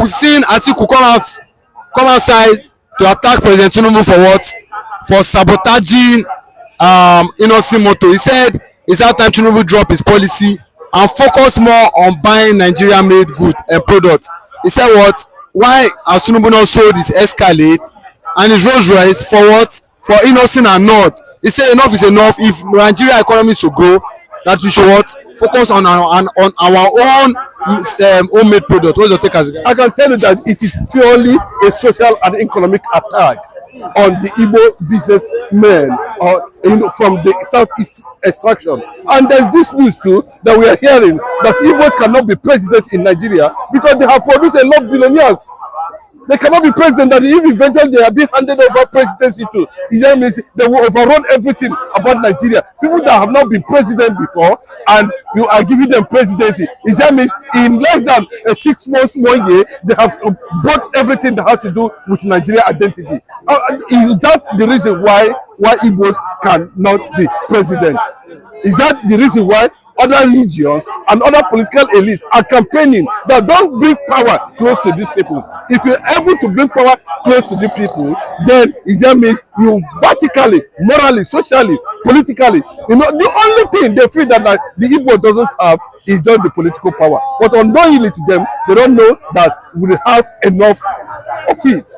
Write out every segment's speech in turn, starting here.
We've seen Atiku come outside to attack President Tinubu for what? For sabotaging innocent motor. He said it's our time Tinubu drop his policy and focus more on buying Nigeria-made goods and products. He said what? Why has Tinubu not sold his Escalade and his Rolls Royce for what? For innocent and not. He said enough is enough. If Nigeria economy should grow, that we should what? Focus on our own homemade product. What's your take as a guy? I can tell you that it is purely a social and economic attack on the Igbo businessmen from the southeast extraction. And there's this news too that we are hearing that Igbos cannot be president in Nigeria because they have produced a lot of billionaires. They cannot be president, that if eventually they are being handed over presidency to, it means they will overrun everything about Nigeria. People that have not been president before and you are giving them presidency, it means in less than 6 months, 1 year, they have bought everything that has to do with Nigeria identity. Is that the reason why Igbos cannot be president? Is that the reason why other religions and other political elites are campaigning that don't bring power close to these people? If you're able to bring power close to the people, then it means you vertically, morally, socially, politically, the only thing they feel that the Igbo doesn't have is just the political power. But unknowingly to them, they don't know that we have enough of it.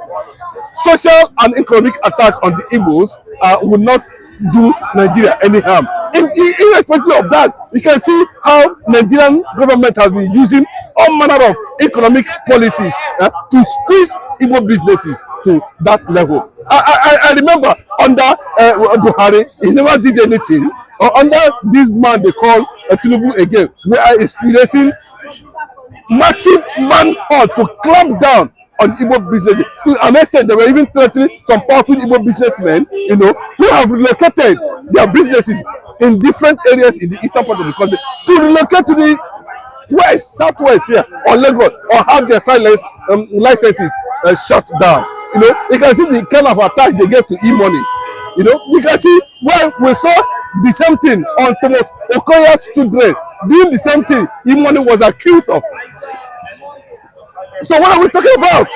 Social and economic attack on the Igbos will not do Nigeria any harm. Irrespective of that, you can see how Nigerian government has been using all manner of economic policies to squeeze Igbo businesses to that level. I remember under Buhari, he never did anything. Under this man they call Tinubu again, we are experiencing massive manhunt to clamp down on Igbo businesses. To an extent, they were even threatening some powerful Igbo businessmen, who have relocated their businesses in different areas in the eastern part of the country to relocate to the west, southwest here, or Lagos, or have their licenses shut down. You can see the kind of attack they get to e-money. You can see where we saw the same thing on Thomas Okoya's children doing the same thing e-money was accused of. So what are we talking about?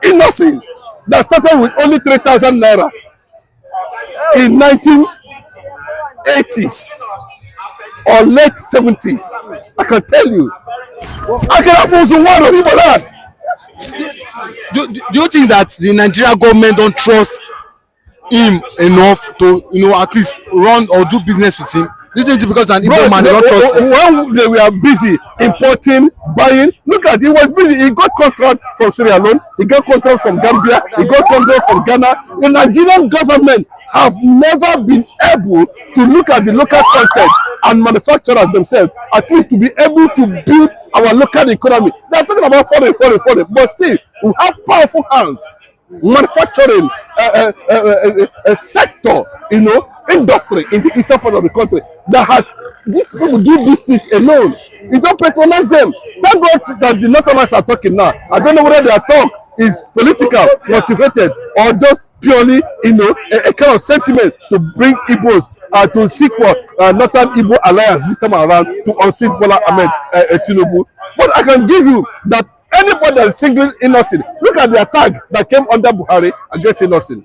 Innocent that started with only 3,000 naira in 1980s or late 70s. I can tell you. I can have also one of people that. Do you think that the Nigerian government don't trust him enough to at least run or do business with him? Do you think because an Igbo man they don't trust him? When they were busy importing, buying, look at, he was busy. He got contract from Sierra Leone, he got contract from Gambia, he got contract from Ghana. The Nigerian government have never been able to look at the local content and manufacturers themselves, at least to be able to build our local economy. They are talking about foreign, but still we have powerful hands, manufacturing a sector, industry in the eastern part of the country that has these people do these things alone. You don't patronize them. Thank God that the Northerners are talking now. I don't know whether their talk is political, motivated, or just purely, a kind of sentiment to bring Igbos to seek for Northern Igbo alliance this time around to unseat Bola Ahmed Tinubu. But I can give you that anybody that is single innocent, look at the attack that came under Buhari against innocent.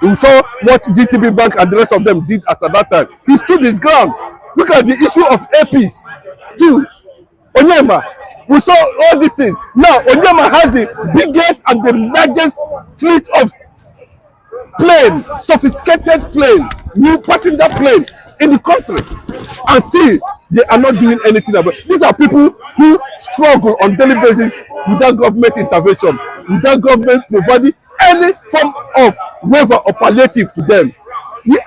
We saw what GTB Bank and the rest of them did at that time. He stood his ground. Look at the issue of APs too. Onyema, we saw all these things. Now Onyema has the biggest and the largest fleet of sophisticated plane, new passenger plane in the country, and still they are not doing anything about it. These are people who struggle on daily basis without government intervention, without government providing any form of waiver or palliative to them.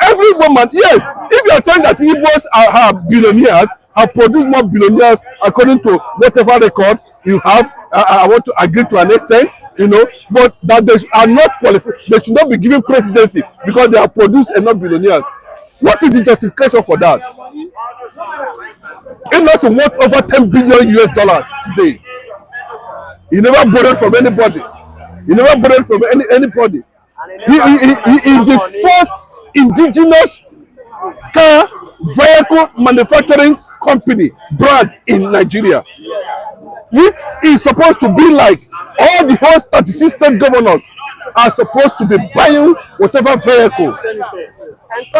Every woman, yes, if you are saying that Igbos are billionaires, have produced more billionaires according to whatever record you have, I want to agree to an extent, but that they are not qualified, they should not be given presidency because they have produced enough billionaires. What is the justification for that? It's worth over $10 billion today. He never borrowed from anybody. He never borrowed from anybody. He is the first indigenous car vehicle manufacturing company brand in Nigeria. which is supposed to be like all the whole 36 state governors are supposed to be buying whatever vehicle.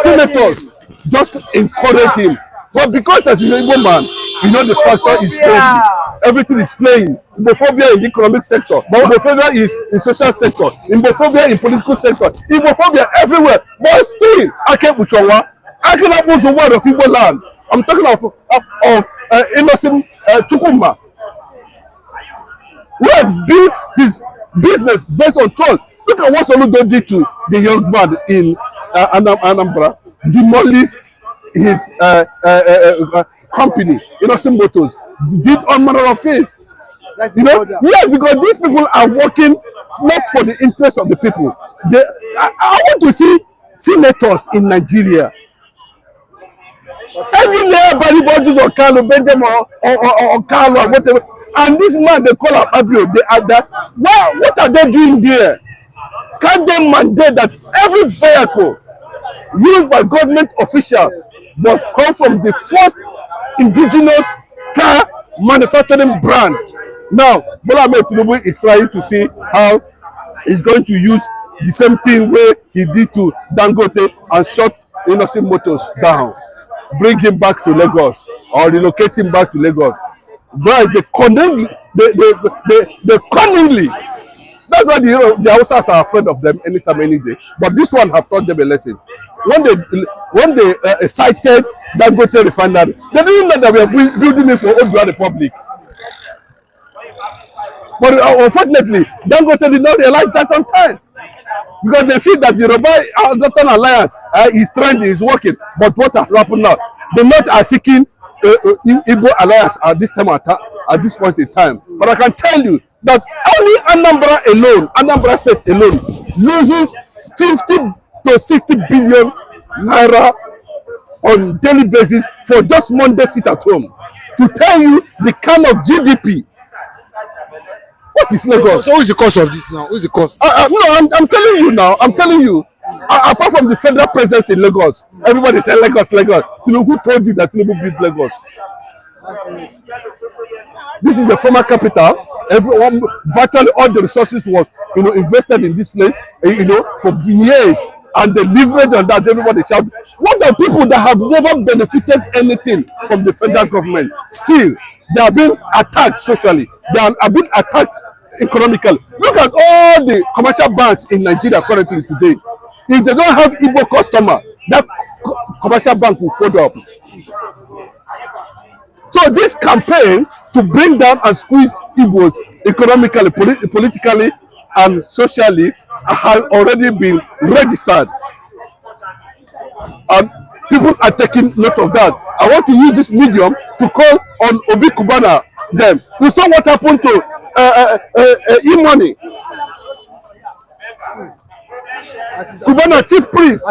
Senators just encourage him. But because as an Igbo man, you know the factor is playing. Everything is playing. Igbophobia in the economic sector. Igbophobia is in social sector. Igbophobia in political sector. Igbophobia everywhere. But still, I can't put your word. I cannot lose the word of Igbo land. I'm talking of innocent Chukwuma, who has built his business based on trust. Look at what Soludo did to the young man in Anambra. Demolished his company, Innocent Motors, did all manner of things. You know, yes, because these people are working not for the interest of the people. I want to see senators in Nigeria. Anywhere, Body or Carlo, Benjamin or Carlo or whatever. And this man they call up Abio, they are that. Well, what are they doing there? Can they mandate that every vehicle used by government officials must come from the first indigenous car manufacturing brand? Now, Bola Ahmed Tinubu is trying to see how he's going to use the same thing where he did to Dangote and shut Innocent Motors down, bring him back to Lagos or relocate him back to Lagos. But they cunningly. That's why the Hausas are afraid of them anytime, any day. But this one have taught them a lesson. When they cited Dangote refinery, they didn't know that we are building it for Odua Republic. But unfortunately, Dangote did not realize that on time. Because they feel that the Yoruba Alliance is trending, is working. But what has happened now? The North are seeking Igbo Alliance at this point in time. But I can tell you that only Anambra State alone, loses 50 to 60 billion naira on daily basis for just Monday sit at home. To tell you the kind of GDP. What is Lagos? So who is the cause of this now? Who is the cause? No, I'm telling you now. I'm telling you. Apart from the federal presence in Lagos, everybody say Lagos, Lagos. You know who told you that Tinubu built Lagos? This is the former capital. Everyone, virtually all the resources was, invested in this place, for years, and the leverage on that. Everybody shout. What are people that have never benefited anything from the federal government? Still, they are being attacked socially. They are being attacked economically. Look at all the commercial banks in Nigeria currently today. If they don't have Igbo customer, that commercial bank will fold up. So this campaign to bring down and squeeze Igbos economically, politically, and socially has already been registered. And people are taking note of that. I want to use this medium to call on Obi Kubana them. You saw what happened to E-Money. Kubana, chief priest,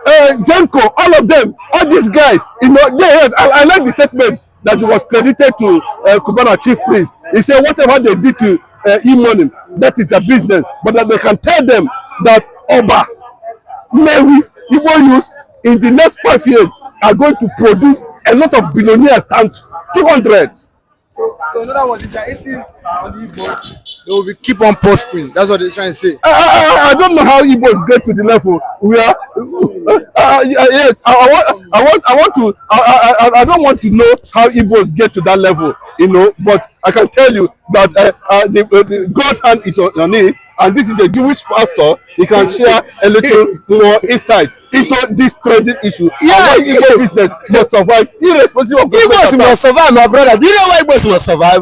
Zenko, all of them, all these guys, yes, I like the statement that was credited to Kubana, chief priest. He said whatever they did to E-Money, that is their business, but that they can tell them that Oba, Mary, Igbo youth in the next 5 years are going to produce a lot of billionaires times 200. So in other words, if they are eating on the Igbos, they will keep on prospering. That's what they're trying to say. I don't know how Igbos get to the level we are. Yes, I don't want to know how Igbos get to that level, but I can tell you that the God's hand is on it, and this is a Jewish pastor. He can share a little more insight into this trending issue. Yeah, Igbo business must survive irrespective of Igbos must survive, my brother. Do you know why Igbos must survive?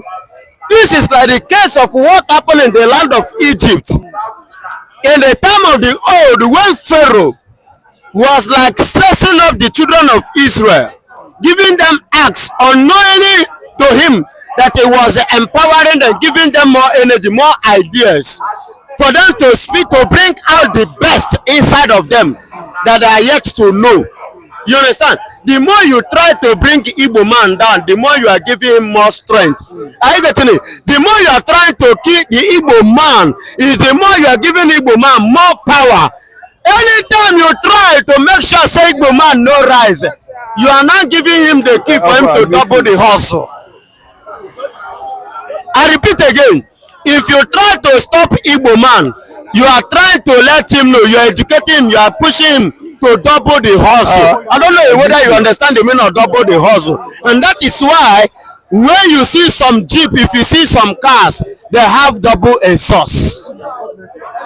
This is like the case of what happened in the land of Egypt. In the time of the old, when Pharaoh was like stressing up the children of Israel, giving them acts unknowingly to him that he was empowering them, giving them more energy, more ideas, for them to speak, to bring out the best inside of them that they are yet to know. You understand? The more you try to bring the Igbo man down, the more you are giving him more strength. Are you getting it? The more you are trying to keep the Igbo man, is the more you are giving Igbo man more power. Anytime you try to make sure say Igbo man no rise, you are not giving him the key for him to double the hustle. I repeat again, if you try to stop Igbo man, you are trying to let him know, you are educating him, you are pushing him to double the hustle. I don't know whether you understand the meaning of double the hustle. And that is why when you see some jeep, if you see some cars, they have double exhaust.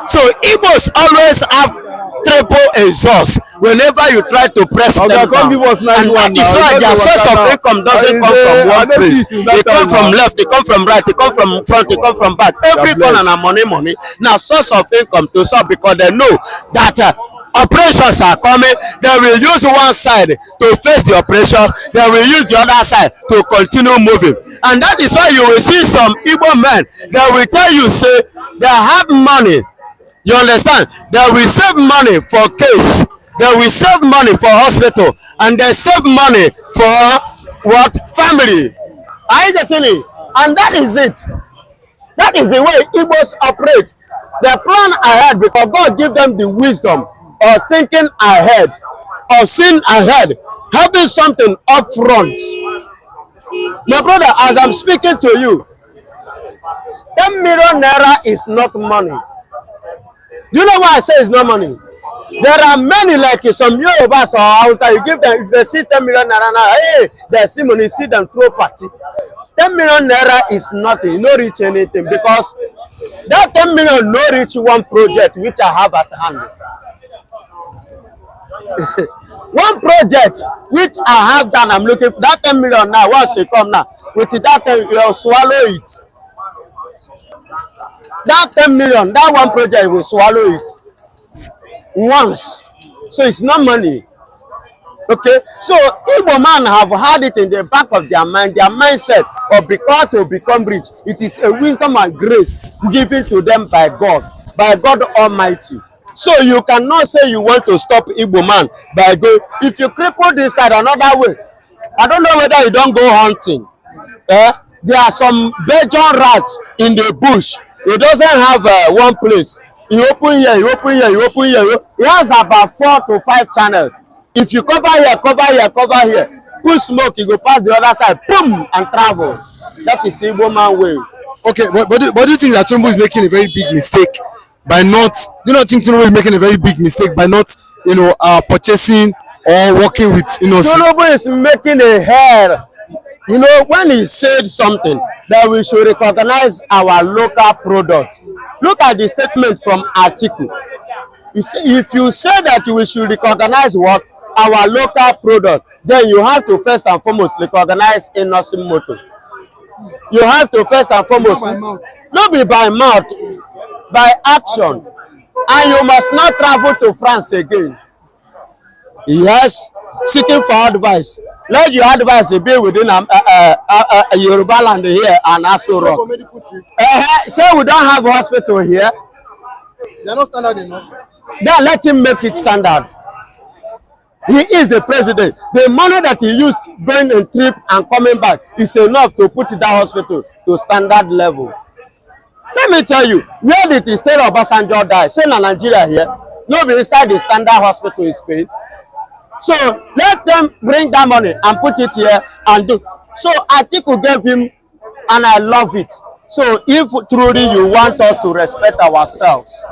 So Igbos always have triple exhaust whenever you try to press them down. And that is why their source of income doesn't come from one place. They come from left, they come from right, they come from front, they come from back. Every corner na money. Now source of income to solve because they know that operations are coming. They will use one side to face the operation. They will use the other side to continue moving. And that is why you will see some Igbo men, they will tell you, say, they have money. You understand? They will save money for case. They will save money for hospital. And they save money for what? Family. Are you getting it? And that is it. That is the way Igbos operate. They plan ahead because God give them the wisdom of thinking ahead, of seeing ahead, having something up front. My brother, as I'm speaking to you, 10 million naira is not money. You know why I say it's not money? There are many like some Yorubas or Hausa, you give them, if they see 10 million naira now, hey, they see money, see them throw party. 10 million naira is nothing, no reach anything because that 10 million no reach one project which I have at hand. One project which I have done, I'm looking for that 10 million now. Once you come now, with that 10, you'll swallow it. That 10 million, that one project will swallow it once. So it's not money. Okay, so Igbo man have had it in the back of their mind, their mindset of because to become rich. It is a wisdom and grace given to them by God Almighty. So you cannot say you want to stop Igbo man by going. If you cripple this side another way, I don't know whether you don't go hunting. There are some Belgian rats in the bush. It doesn't have one place. You open here, you open here, you open here. It has about 4 to 5 channels. If you cover here, put smoke, you go pass the other side, boom, and travel. That is Igbo man way. Okay, but do you think that Tinubu is making a very big mistake by not? Do you not think Tinubu is making a very big mistake by not, purchasing or working with Tinubu is making a hair. You know, when he said something that we should recognize our local product. Look at the statement from Atiku. If you say that we should recognize what? Our local product, then you have to first and foremost recognize innocent motor. You have to first and foremost, not be by mouth, by action. And you must not travel to France again. Yes, seeking for advice. Let your advice be within Yoruba land here and Aso Rock. Say we don't have hospital here. They are not standard enough. Then let him make it standard. He is the president. The money that he used going on trip and coming back is enough to put that hospital to standard level. Let me tell you, where did the state of Obasanjo die? Say in Nigeria here, nobody inside the standard hospital is paid. So let them bring that money and put it here and do. So I think we gave him, and I love it. So if truly you want us to respect ourselves,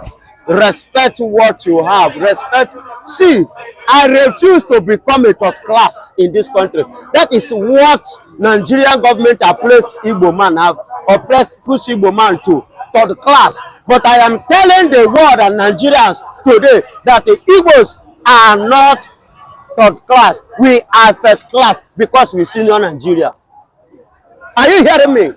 respect what you have, respect. See, I refuse to become a third class in this country. That is what Nigerian government have placed Igbo man, have oppressed, push Igbo man to third class. But I am telling the world and Nigerians today that the Igbos are not third class. We are first class because we senior Nigeria. Are you hearing me?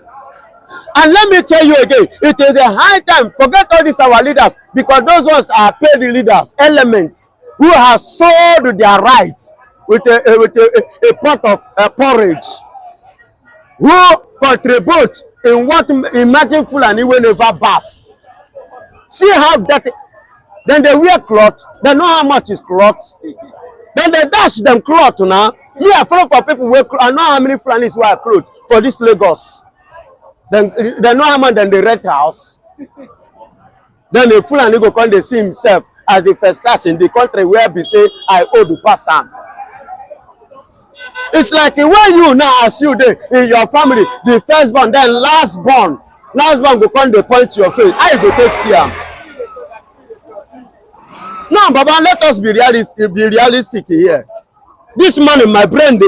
And let me tell you again, it is a high time. Forget all these our leaders, because those ones are paid leaders, elements who have sold their rights with a pot of porridge, who contribute in what imagine Fulani will never bath. See how dirty. Then they wear cloth. They know how much is cloth. Then they dash them cloth now. Me, I follow for people wear cloth. I know how many Fulanis wear clothes for this Lagos. Then they know how much than the rent house. Then the Fulani go come, they see himself as the first class in the country where we say I owe the person. It's like when you now, as you there in your family, the firstborn, then last born, last man go come dey point your face, how you go take see am? Now baba, let us be realistic here. This morning my brain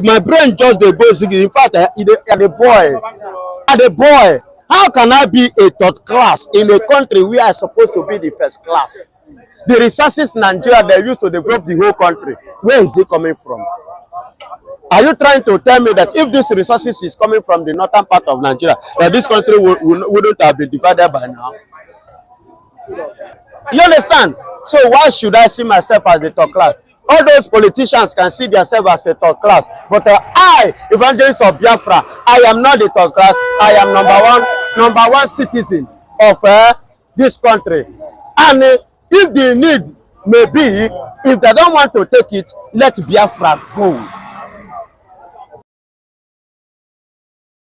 just dey go ziggy. In fact, I dey boy. How can I be a third class in a country where I supposed to be the first class? The resources Nigeria they use to develop the whole country, where is it coming from? Are you trying to tell me that if this resources is coming from the northern part of Nigeria, that this country wouldn't have been divided by now? You understand? So why should I see myself as the third class? All those politicians can see themselves as a third class, but I, evangelist of Biafra, I am not the third class. I am number one citizen of this country. And if the need may be, if they don't want to take it, let Biafra go.